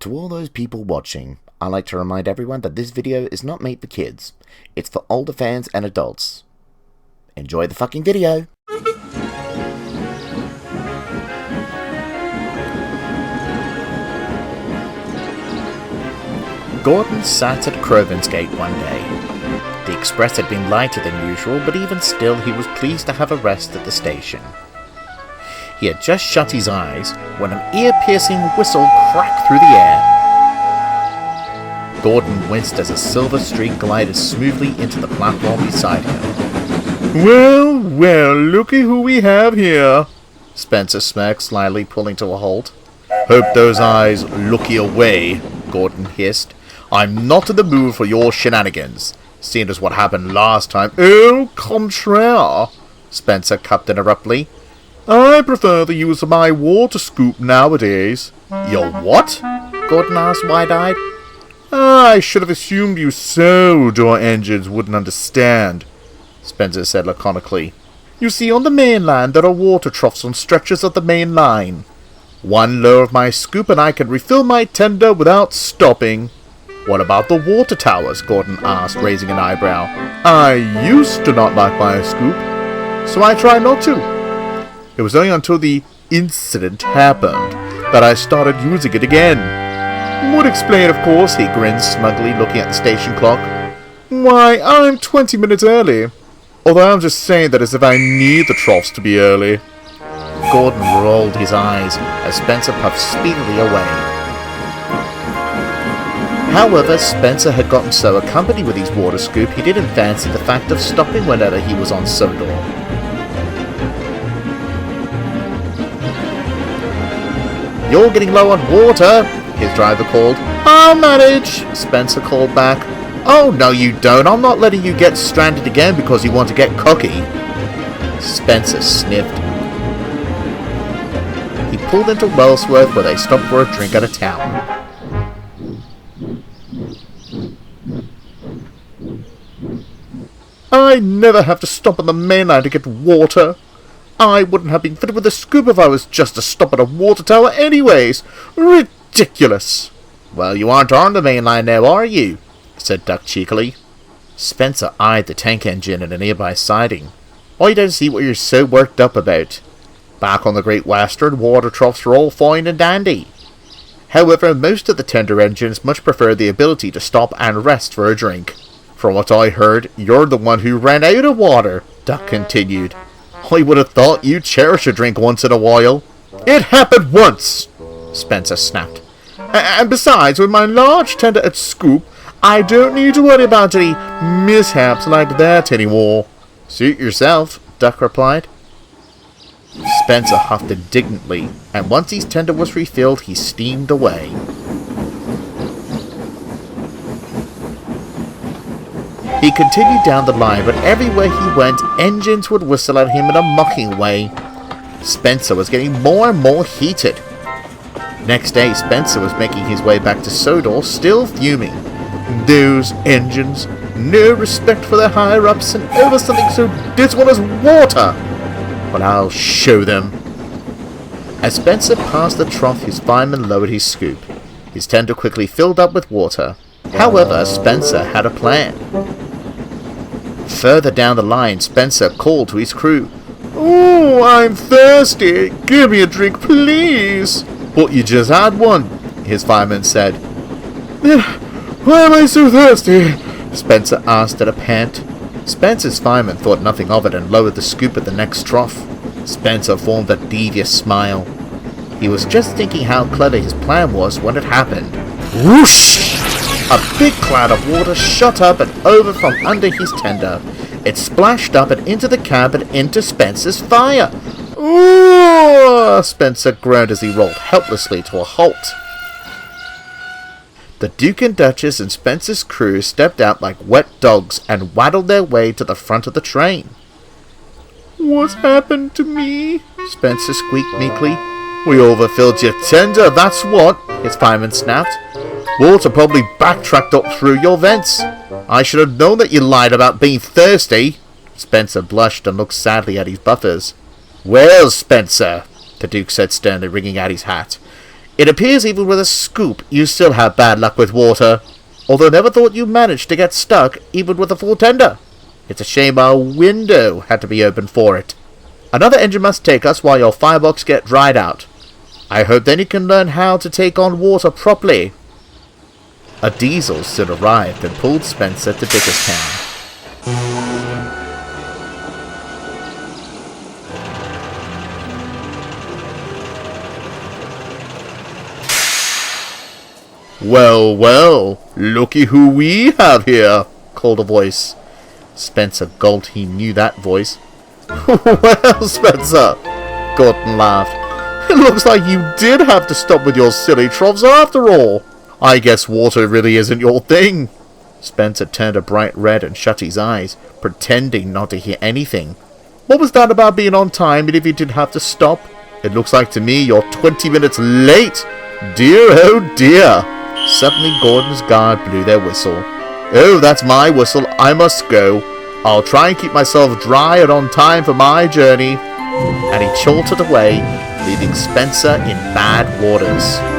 To all those people watching, I'd like to remind everyone that this video is not made for kids. It's for older fans and adults. Enjoy the fucking video! Gordon sat at Crovan's Gate one day. The express had been lighter than usual, but even still he was pleased to have a rest at the station. He had just shut his eyes when an ear-piercing whistle cracked through the air. Gordon winced as a silver streak glided smoothly into the platform beside him. "Well, well, looky who we have here," Spencer smirked, slyly pulling to a halt. "Hope those eyes looky away," Gordon hissed. "I'm not in the mood for your shenanigans, seeing as what happened last time." "Au contraire," Spencer cupped interruptly. "I prefer the use of my water scoop nowadays." "Your what?" Gordon asked wide-eyed. "I should have assumed you Sodor engines wouldn't understand," Spencer said laconically. "You see, on the mainland there are water troughs on stretches of the main line. One lower of my scoop and I can refill my tender without stopping." "What about the water towers?" Gordon asked, raising an eyebrow. "I used to not like my scoop, so I try not to. It was only until the incident happened that I started using it again." "Would explain, of course," he grinned smugly, looking at the station clock. "Why, I'm 20 minutes early. Although I'm just saying that as if I need the troughs to be early." Gordon rolled his eyes as Spencer puffed speedily away. However, Spencer had gotten so accompanied with his water scoop he didn't fancy the fact of stopping whenever he was on Sodor. "You're getting low on water," his driver called. "I'll manage," Spencer called back. "Oh, no you don't. I'm not letting you get stranded again because you want to get cocky." Spencer sniffed. He pulled into Wellsworth where they stopped for a drink at a tavern. "I never have to stop on the mainland to get water. I wouldn't have been fitted with a scoop if I was just to stop at a water tower anyways. Ridiculous." "Well, you aren't on the main line now, are you?" said Duck cheekily. Spencer eyed the tank engine in a nearby siding. "I don't see what you're so worked up about. Back on the Great Western, water troughs are all fine and dandy. However, most of the tender engines much prefer the ability to stop and rest for a drink. From what I heard, you're the one who ran out of water," Duck continued. "I would have thought you'd cherish a drink once in a while." "It happened once," Spencer snapped. "And besides, with my large tender at Scoop, I don't need to worry about any mishaps like that anymore." "Suit yourself," Duck replied. Spencer huffed indignantly, and once his tender was refilled, he steamed away. He continued down the line, but everywhere he went, engines would whistle at him in a mocking way. Spencer was getting more and more heated. Next day, Spencer was making his way back to Sodor, still fuming. Those engines, no respect for their higher-ups, and over something so dismal as water. But I'll show them. As Spencer passed the trough, his fireman lowered his scoop. His tender quickly filled up with water. However, Spencer had a plan. Further down the line, Spencer called to his crew. "Oh, I'm thirsty. Give me a drink, please." "But you just had one," his fireman said. "Then why am I so thirsty?" Spencer asked at a pant. Spencer's fireman thought nothing of it and lowered the scoop at the next trough. Spencer formed a devious smile. He was just thinking how clever his plan was when it happened. Whoosh! A big cloud of water shot up and over from under his tender. It splashed up and into the cab and into Spencer's fire. "Ooh!" Spencer groaned as he rolled helplessly to a halt. The Duke and Duchess and Spencer's crew stepped out like wet dogs and waddled their way to the front of the train. "What's happened to me?" Spencer squeaked meekly. "We overfilled your tender, that's what," his fireman snapped. "Water probably backtracked up through your vents. I should have known that you lied about being thirsty." Spencer blushed and looked sadly at his buffers. "Well, Spencer," the Duke said sternly, wringing out his hat, It appears even with a scoop, you still have bad luck with water. Although never thought you managed to get stuck, even with a full tender. It's a shame our window had to be opened for it. Another engine must take us while your firebox get dried out. I hope then you can learn how to take on water properly. A diesel soon arrived and pulled Spencer to Dickerstown. Well, well, looky who we have here, called a voice. Spencer gulped. He knew that voice. Well, Spencer, Gordon laughed. It looks like you did have to stop with your silly troughs after all. I guess water really isn't your thing. Spencer turned a bright red and shut his eyes, pretending not to hear anything. What was that about being on time, and if you did have to stop? It looks like to me you're 20 minutes late. Dear, oh dear. Suddenly Gordon's guard blew their whistle. Oh, that's my whistle. I must go. I'll try and keep myself dry and on time for my journey. And he jolted away, leaving Spencer in bad waters.